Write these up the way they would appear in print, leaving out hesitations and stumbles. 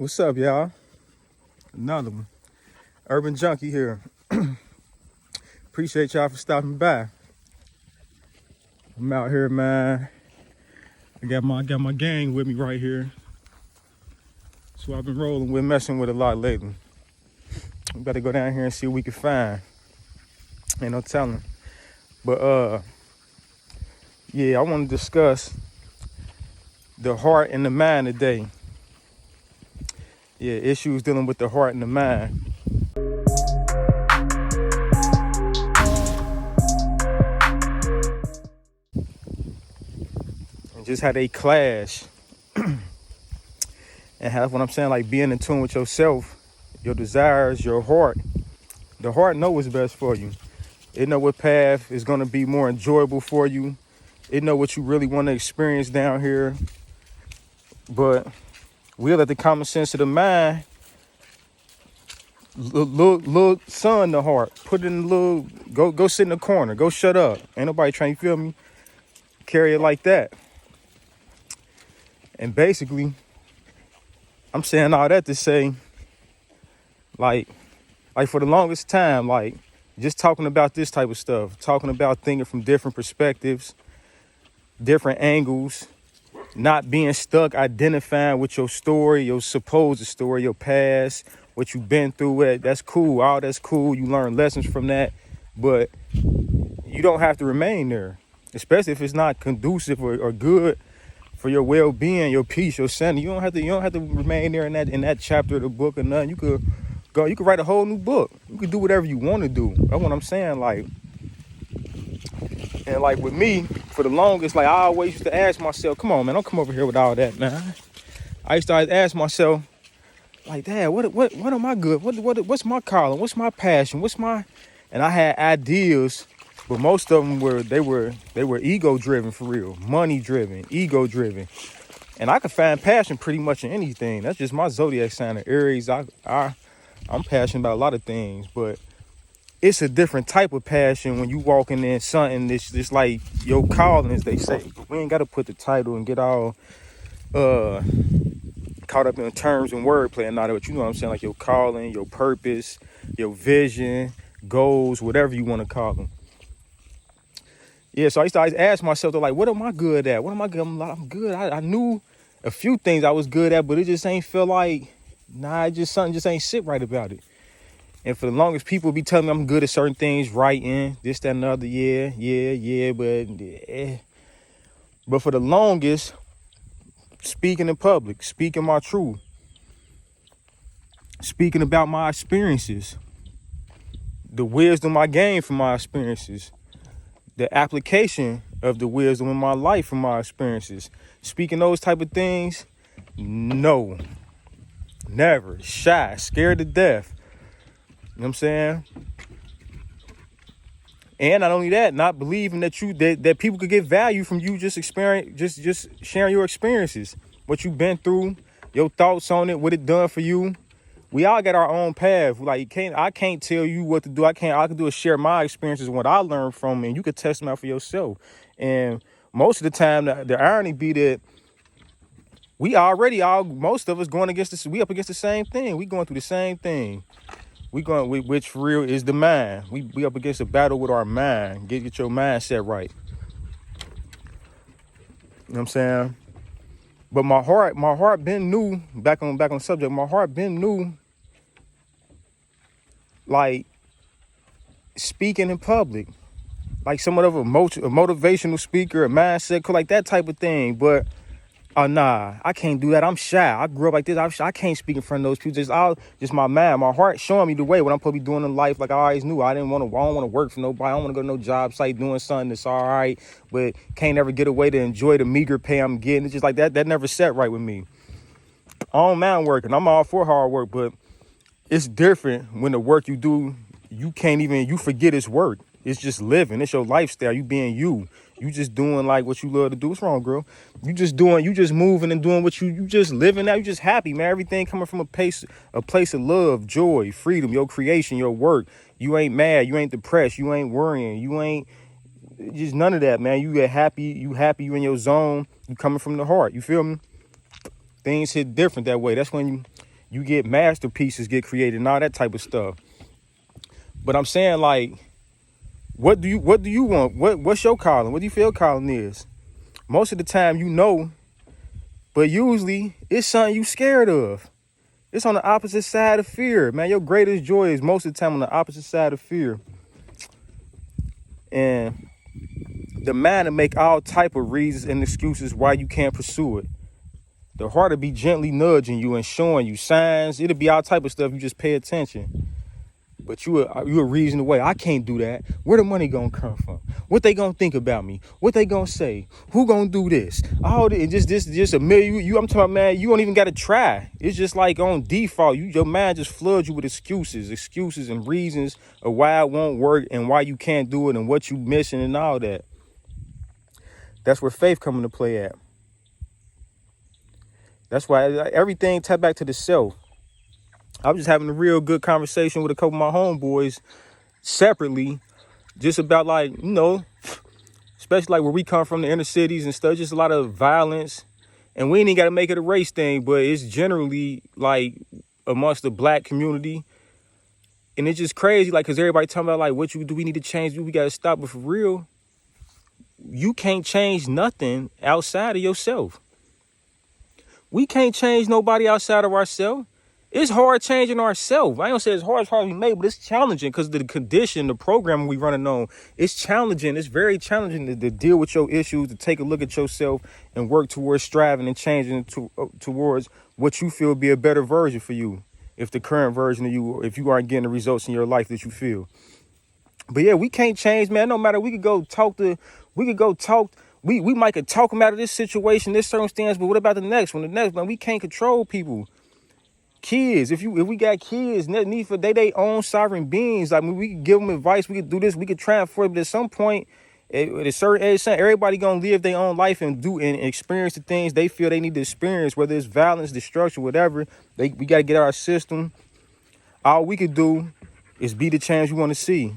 What's up, y'all? Another one. Urban Junkie here. Appreciate y'all for stopping by. I'm out here, man. I got my gang with me right here. So I've been rolling with, messing with a lot lately. We better go down here and see what we can find. Ain't no telling. But yeah, I want to discuss the heart and the mind today. Yeah, issues dealing with the heart and the mind. And just how they clash. And have what I'm saying, like being in tune with yourself, your desires, your heart. The heart know what's best for you. It know what path is gonna be more enjoyable for you. It know what you really want to experience down here. But we'll let the common sense of the mind, little son, the heart. Put it in the little, go sit in the corner. Go shut up. Ain't nobody trying to feel me. Carry it like that. And basically, I'm saying all that to say, like for the longest time, like just talking about this type of stuff, talking about thinking from different perspectives, different angles, not being stuck identifying with your story, your supposed story, your past, what you've been through. That's cool. All that's cool. You learn lessons from that, but you don't have to remain there, especially if it's not conducive or good for your well-being, your peace, your sanity. You don't have to remain there in that chapter of the book or nothing. You could go. You could write a whole new book. You could do whatever you want to do. That's what I'm saying. And with me, for the longest, I always used to ask myself, come on, man, don't come over here with all that, man. I used to always ask myself, Dad, what am I good? What's my calling? What's my passion? And I had ideas, but most of them were ego driven for real, money driven, ego driven. And I could find passion pretty much in anything. That's just my zodiac sign of Aries. I'm passionate about a lot of things, but it's a different type of passion when you walking in something this like your calling, as they say. But we ain't got to put the title and get all caught up in terms and wordplay and all that. But you know what I'm saying? Like your calling, your purpose, your vision, goals, whatever you want to call them. Yeah, so I used to always ask myself, what am I good at? What am I good? I'm good. I knew a few things I was good at, but it just ain't feel like, something just ain't sit right about it. And for the longest, people be telling me I'm good at certain things, writing, this, that, and the other. But for the longest, speaking in public, speaking my truth, speaking about my experiences, the wisdom I gained from my experiences, the application of the wisdom in my life from my experiences, speaking those type of things, no, never, shy, scared to death. You know what I'm saying? And not only that, not believing that people could get value from you just sharing your experiences, what you've been through, your thoughts on it, what it done for you. We all got our own path. I can't tell you what to do. I can do is share my experiences and what I learned from, and you could test them out for yourself. And most of the time, the irony be that most of us going against this. We up against the same thing. We going through the same thing. Which for real is the mind. We up against a battle with our mind. Get your mindset right. You know what I'm saying? But my heart been new. Back on subject. My heart been new. Speaking in public, somewhat of a motivational speaker, a mindset, like that type of thing. But nah, I can't do that. I'm shy. I grew up like this. I can't speak in front of those people. Just my mind, my heart showing me the way, what I'm supposed to be doing in life. I always knew I don't want to work for nobody. I don't want to go to no job site doing something that's all right, but can't ever get away to enjoy the meager pay I'm getting. It's just like that. That never sat right with me. I don't mind working. I'm all for hard work, but it's different when the work you do, you forget it's work. It's just living. It's your lifestyle. You being you. You just doing what you love to do. What's wrong, girl? You just moving and doing what you just living now. You just happy, man. Everything coming from a place of love, joy, freedom, your creation, your work. You ain't mad. You ain't depressed. You ain't worrying. You ain't just none of that, man. You get happy. You in your zone. You coming from the heart. You feel me? Things hit different that way. That's when You get masterpieces get created and all that type of stuff. But I'm saying, like, what do you want? What's your calling? What do you feel calling is? Most of the time you know, but usually it's something you scared of. It's on the opposite side of fear, man. Your greatest joy is most of the time on the opposite side of fear. And the mind to make all type of reasons and excuses why you can't pursue it. The heart will be gently nudging you and showing you signs. It'll be all type of stuff. You just pay attention. But you a reason away. I can't do that. Where the money gonna come from? What they gonna think about me? What they gonna say? Who gonna do this? All this, just a million. I'm talking about, man. You don't even gotta try. It's just like on default. Your mind just floods you with excuses and reasons of why it won't work and why you can't do it and what you missing and all that. That's where faith come into play at. That's why everything tied back to the self. I was just having a real good conversation with a couple of my homeboys separately, just about, like, especially like where we come from, the inner cities and stuff, just a lot of violence. And we ain't even got to make it a race thing, but it's generally like amongst the black community. And it's just crazy, like, because everybody talking about, like, do we need to change? We got to stop. But for real, you can't change nothing outside of yourself. We can't change nobody outside of ourselves. It's hard changing ourselves. I don't say it's hard to be made, but it's challenging because the condition, the program we running on, it's challenging. It's very challenging to deal with your issues, to take a look at yourself and work towards striving and changing towards what you feel would be a better version for you. If the current version of you, if you aren't getting the results in your life that you feel. But yeah, we can't change, man. No matter, we might could talk them out of this situation, this circumstance, but what about the next one? Man, we can't control people. Kids, if we got kids, need for they own sovereign beings. Like, we could give them advice, we could do this, we could try for it, but at some point, at a certain age, everybody gonna live their own life and do and experience the things they feel they need to experience, whether it's violence, destruction, whatever. We gotta get out our system. All we could do is be the change we want to see.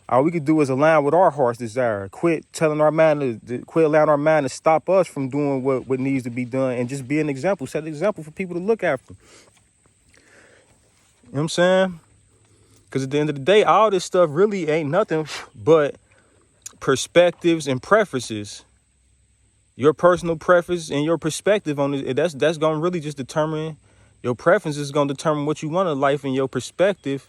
All we could do is align with our heart's desire. Quit allowing our mind to stop us from doing what needs to be done, and just be an example, set an example for people to look after. You know what I'm saying? Because at the end of the day, all this stuff really ain't nothing but perspectives and preferences. Your personal preference and your perspective on it, that's going to really just determine, your preference is going to determine what you want in life, and your perspective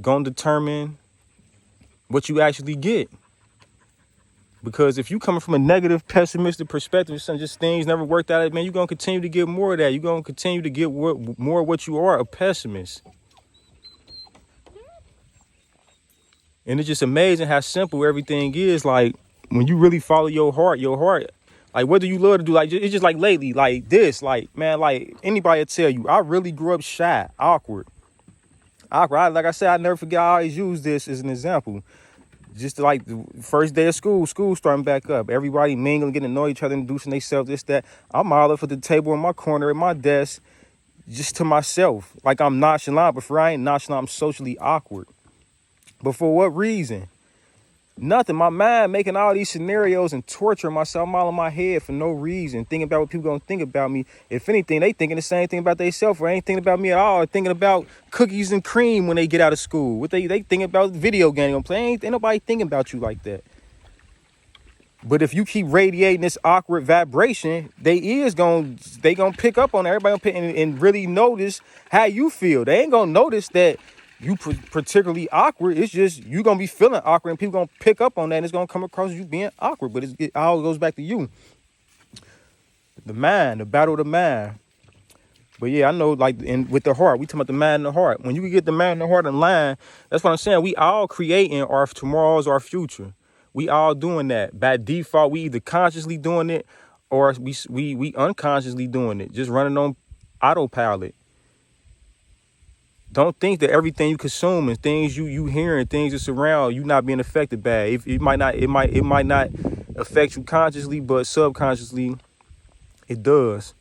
going to determine what you actually get. Because if you coming from a negative, pessimistic perspective, just things never worked out, man, you're going to continue to get more of that. You're going to continue to get more of what you are, a pessimist. And it's just amazing how simple everything is. Like, when you really follow your heart, like, what do you love to do? Like, it's just like lately, like this, like, man, like, anybody will tell you, I really grew up shy, awkward. Like I said, I never forget, I always use this as an example. Just like the first day of school starting back up. Everybody mingling, getting to know each other, introducing themselves, this, that. I'm all up at the table in my corner at my desk, just to myself. Like, I'm nonchalant, but for I ain't nonchalant, I'm socially awkward. But for what reason? Nothing. My mind making all these scenarios and torturing myself. I'm all in my head for no reason, thinking about what people gonna think about me. If anything, they thinking the same thing about themselves, or ain't thinking about me at all. Or thinking about cookies and cream when they get out of school. What they thinking about video game gonna play. Ain't nobody thinking about you like that. But if you keep radiating this awkward vibration, they gonna pick up on it. Everybody gonna pick and really notice how you feel. They ain't gonna notice that you particularly awkward. It's just you gonna be feeling awkward, and people gonna pick up on that, and it's gonna come across as you being awkward. But it all goes back to you. The mind, the battle of the mind. But yeah, I know, like, with the heart, we talking about the mind and the heart. When you can get the mind and the heart in line, that's what I'm saying. We all creating our tomorrow's our future. We all doing that by default. We either consciously doing it, or we unconsciously doing it, just running on autopilot. Don't think that everything you consume and things you hearing, things that surround you, not being affected by it. It might not affect you consciously, but subconsciously it does.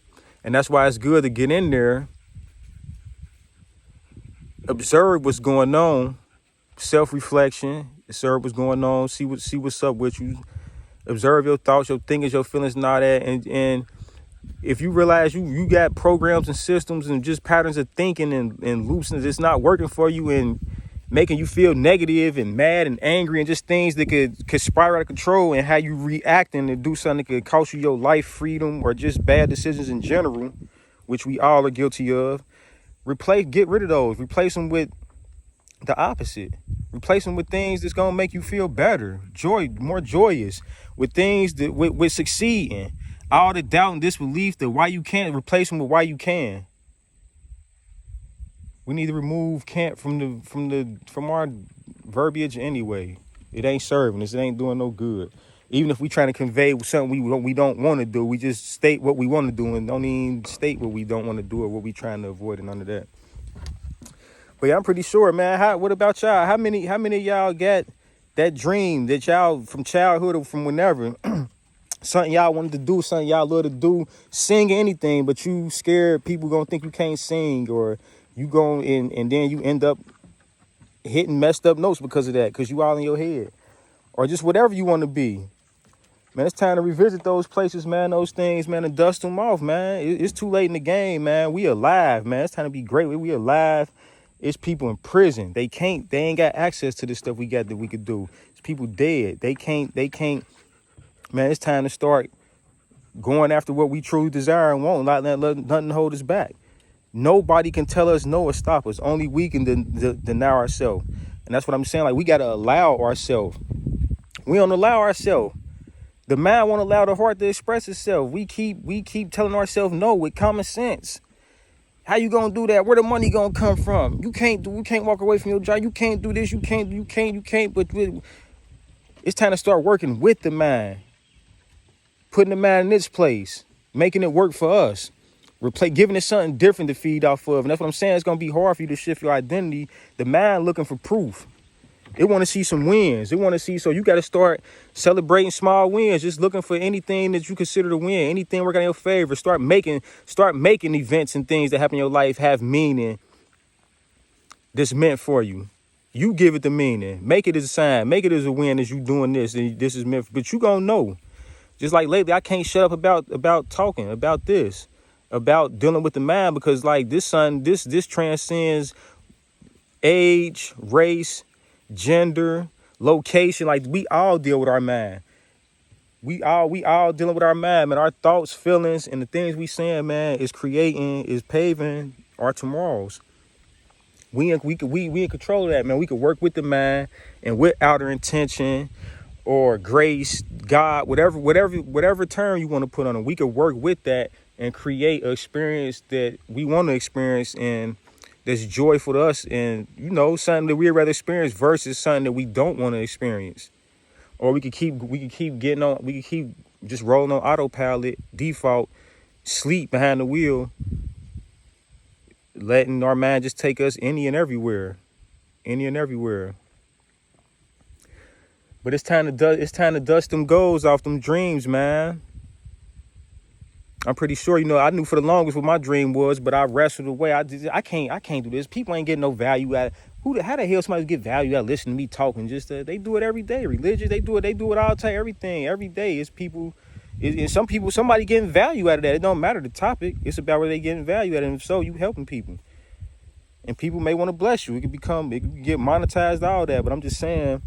And that's why it's good to get in there, observe what's going on, self-reflection, observe what's going on, see what's up with you, observe your thoughts, your thinkings, your feelings, and all that, and If you realize you got programs and systems and just patterns of thinking and loops and it's not working for you and making you feel negative and mad and angry and just things that could spiral out of control, and how you reacting and do something that could cost you your life, freedom, or just bad decisions in general, which we all are guilty of, get rid of those. Replace them with the opposite. Replace them with things that's gonna make you feel better, more joyous, with things that with succeeding. All the doubt and disbelief that why you can't, replace them with why you can. We need to remove can't from our verbiage anyway. It ain't serving us. It ain't doing no good. Even if we trying to convey something we don't want to do, we just state what we want to do and don't even state what we don't want to do or what we trying to avoid, and none of that. But yeah, I'm pretty sure, man. What about y'all? How many of y'all got that dream that y'all from childhood or from whenever, something y'all wanted to do, something y'all love to do, sing anything, but you scared people gonna think you can't sing, or you go and then you end up hitting messed up notes because of that, because you all in your head, or just whatever you want to be. Man, it's time to revisit those places, man, those things, man, and dust them off, man. It's too late in the game, man. We alive, man. It's time to be great. We alive. It's people in prison. They ain't got access to this stuff we got that we could do. It's people dead. They can't, man, it's time to start going after what we truly desire and want, not letting nothing hold us back. Nobody can tell us no or stop us. Only we can deny ourselves. And that's what I'm saying. Like, we got to allow ourselves. We don't allow ourselves. The mind won't allow the heart to express itself. We keep telling ourselves no with common sense. How you gonna do that? Where the money gonna come from? You can't walk away from your job. You can't do this. You can't. But it's time to start working with the mind. Putting the mind in its place. Making it work for us. Giving it something different to feed off of. And that's what I'm saying. It's going to be hard for you to shift your identity. The mind looking for proof. It want to see some wins. So you got to start celebrating small wins. Just looking for anything that you consider to win. Anything working in your favor. Start making events and things that happen in your life have meaning that's meant for you. You give it the meaning. Make it as a sign. Make it as a win as you doing this. And this is meant for, but you going to know. Just like lately, I can't shut up about talking about this. About dealing with the mind, because like this transcends age, race, gender, location. Like, we all deal with our mind. We all dealing with our mind, man. Our thoughts, feelings, and the things we saying, man, is paving our tomorrows. We in control of that, man. We could work with the mind and with outer intention or grace, God, whatever term you want to put on it. We could work with that and create an experience that we want to experience and that's joyful to us, and something that we'd rather experience versus something that we don't want to experience. Or we could keep just rolling on autopilot, default, sleep behind the wheel, letting our mind just take us any and everywhere. But it's time to dust them goals off them dreams, man. I'm pretty sure, I knew for the longest what my dream was, but I wrestled away. I can't do this. People ain't getting no value out of how the hell somebody get value out of listening to me talking? Just they do it every day. Religious, they do it all the time, everything. Every day it's people. Somebody getting value out of that. It don't matter the topic. It's about where they getting value out of it. And so you helping people. And people may want to bless you. It could get monetized, all that. But I'm just saying,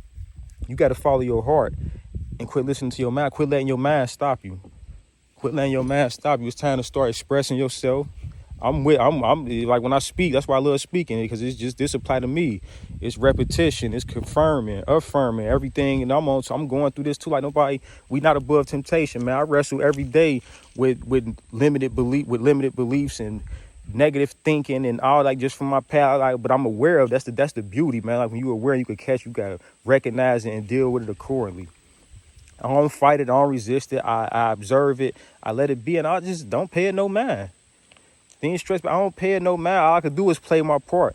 you got to follow your heart and quit listening to your mind. Quit letting your mind stop you. It's time to start expressing yourself. I'm like, when I speak, that's why I love speaking, because it's just, this apply to me. It's repetition, it's confirming, affirming everything. And I'm going through this too. Like, we not above temptation, man. I wrestle every day with limited beliefs and negative thinking and all, like, just from my past. Like, but I'm aware of that's the beauty, man. Like, when you're aware, you can catch, you gotta recognize it and deal with it accordingly. I don't fight it, I don't resist it. I observe it, I let it be, and I just don't pay it no mind. Things stress, but I don't pay it no mind. All I can do is play my part,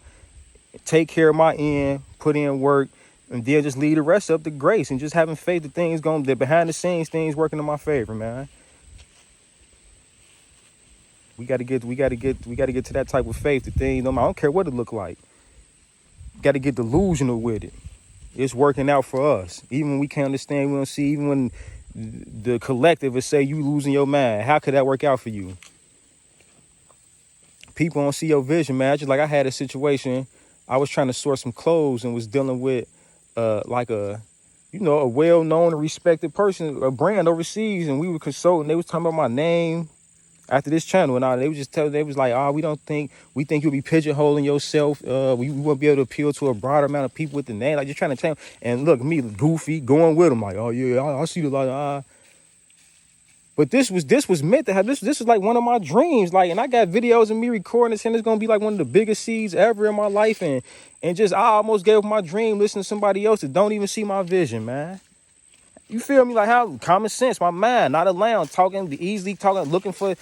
take care of my end, put in work, and then just leave the rest up to grace and just having faith that that behind the scenes things working in my favor, man. We gotta get to that type of faith. The things, I don't care what it look like. Got to get delusional with it. It's working out for us. Even when we can't understand, we don't see, even when the collective would say you losing your mind. How could that work out for you? People don't see your vision, man. Just like I had a situation, I was trying to source some clothes and was dealing with like a well-known and respected person, a brand overseas, and we were consulting. They was talking about my name after this channel and all. They was just telling, they was like, oh, we think you'll be pigeonholing yourself. We won't be able to appeal to a broader amount of people with the name. Like, just trying to change. And look, me goofy going with them, like, oh yeah, I see the lot. But this was meant to have this. This is like one of my dreams. Like, and I got videos of me recording this, and it's gonna be like one of the biggest seeds ever in my life. And just I almost gave up my dream listening to somebody else that don't even see my vision, man. You feel me? Like, how common sense, my mind, not allowed, talking easily, talking, looking for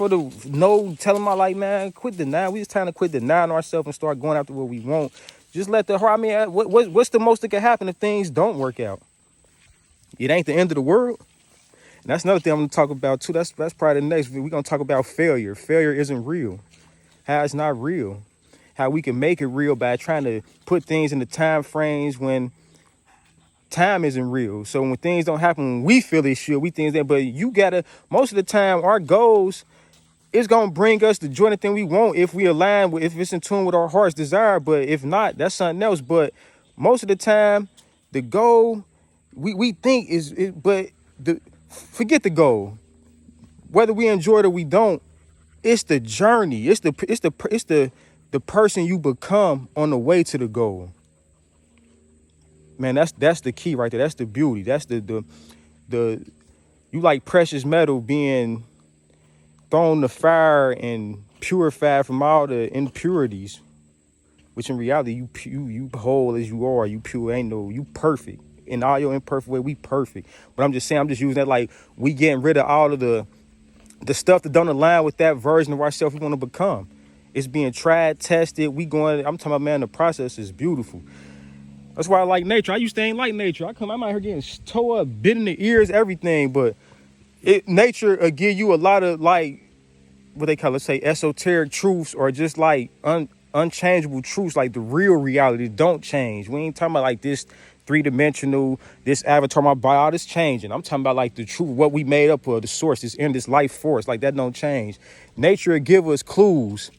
the no, telling my, like, man, quit denying. We just trying to quit denying ourselves and start going after what we want. Just let the heart. I mean, what's the most that can happen if things don't work out? It ain't the end of the world. And that's another thing I'm gonna talk about too. That's probably the next. We're gonna talk about failure. Failure isn't real. How it's not real. How we can make it real by trying to put things in the time frames when time isn't real. So when things don't happen when we feel it should, we think that. But you gotta, most of the time, our goals is gonna bring us the joy and thing we want if we align with, if it's in tune with our heart's desire. But if not, that's something else. But most of the time, the goal we think but forget the goal. Whether we enjoy it or we don't, it's the journey. It's the person you become on the way to the goal. Man, that's the key right there. That's the beauty. That's the you like precious metal being thrown in the fire and purified from all the impurities, which in reality you whole as you are. You pure, ain't no, you perfect in all your imperfect way. We perfect. But I'm just saying, I'm just using that like we getting rid of all of the stuff that don't align with that version of ourselves we want to become. It's being tried, tested. I'm talking about, man, the process is beautiful. That's why I like nature. I used to ain't like nature. I'm out here getting tore up, bit in the ears, everything. But nature will give you a lot of, like, what they call, let's say, esoteric truths, or just like unchangeable truths, like the real reality don't change. We ain't talking about like this three-dimensional, this avatar, my body, all this changing. I'm talking about like the truth, what we made up of, the source, this in this life force, like that don't change. Nature will give us clues.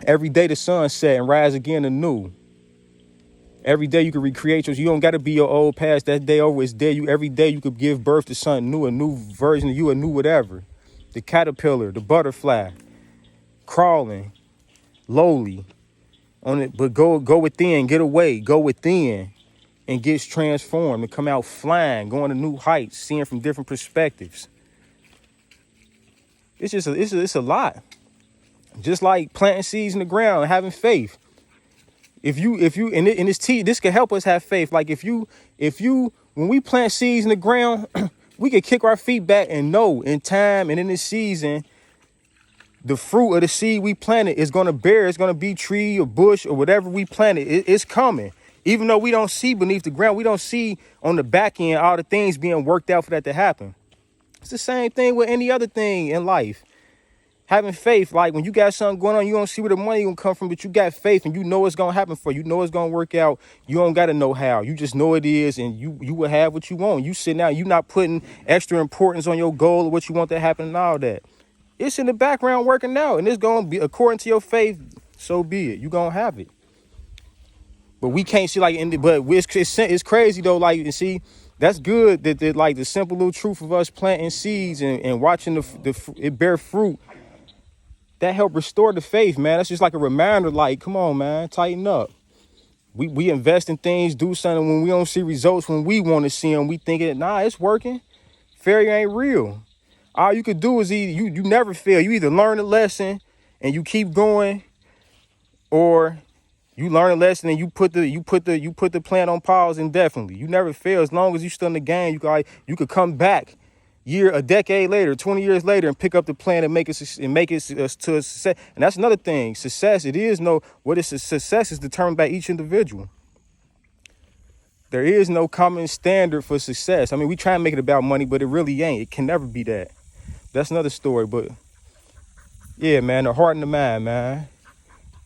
Every day the sun set and rise again anew. Every day you can recreate yours. You don't got to be your old past. That day over is dead. Every day you could give birth to something new, a new version of you, a new whatever. The caterpillar, the butterfly, crawling, lowly on it, but go within, get away, go within, and gets transformed and come out flying, going to new heights, seeing from different perspectives. It's a lot. Just like planting seeds in the ground, having faith. If you and this can help us have faith. Like if you when we plant seeds in the ground, we can kick our feet back and know in time and in this season, the fruit of the seed we planted is going to bear. It's going to be tree or bush or whatever we planted. It's coming. Even though we don't see beneath the ground, we don't see on the back end all the things being worked out for that to happen. It's the same thing with any other thing in life. Having faith, like when you got something going on, you don't see where the money gonna come from, but you got faith and you know it's gonna happen for you. You know it's gonna work out. You don't gotta know how. You just know it is, and you will have what you want. You sitting out, you not putting extra importance on your goal or what you want to happen and all that. It's in the background working out, and it's gonna be according to your faith. So be it. You gonna have it. But we can't see like, but it's crazy though. Like, you see, that's good that like the simple little truth of us planting seeds and watching it bear fruit. That helped restore the faith, man. That's just like a reminder, like, come on, man, tighten up. We invest in things, do something when we don't see results, when we want to see them, we think it's working. Failure ain't real. All you could do is you never fail. You either learn a lesson and you keep going, or you learn a lesson and you put the plan on pause indefinitely. You never fail. As long as you still in the game, you could come back a decade later, 20 years later, and pick up the plan and make it to a success. And that's another thing. Success, success is determined by each individual. There is no common standard for success. I mean, we try and make it about money, but it really ain't. It can never be that. That's another story. But yeah, man, the heart and the mind, man.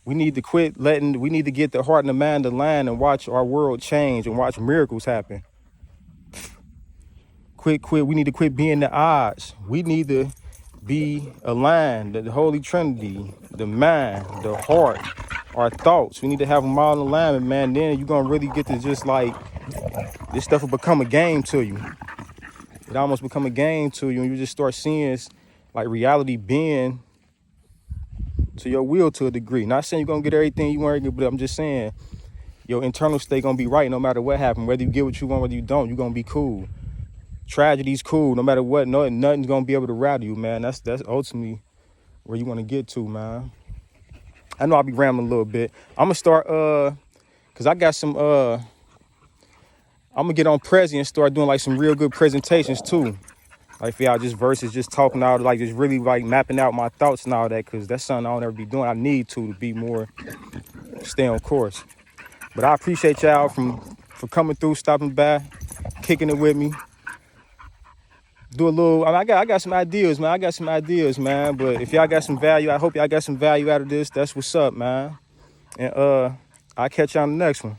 We need to we need to get the heart and the mind aligned and watch our world change and watch miracles happen. We need to quit being the odds. We need to be aligned. The Holy Trinity, the mind, the heart, our thoughts. We need to have them all in alignment, man. Then you're gonna really get to just like this stuff will become a game to you. It almost become a game to you, and you just start seeing it's like reality being to your will to a degree. Not saying you're gonna get everything you want, but I'm just saying your internal state gonna be right no matter what happens. Whether you get what you want, whether you don't, you're gonna be cool. Tragedy's cool no matter what. No, nothing's gonna be able to rattle you, man. That's ultimately where you want to get to, man. I know I'll be rambling a little bit. I'm gonna start cause I got some I'm gonna get on Prezi and start doing like some real good presentations too. Like for y'all, just verses, just talking out, like just really like mapping out my thoughts and all that, cause that's something I don't ever be doing. I need to be more, stay on course. But I appreciate y'all for coming through, stopping by, kicking it with me. Do a little, I got some ideas, man. But if y'all got some value, I hope y'all got some value out of this. That's what's up, man. And I'll catch y'all on the next one.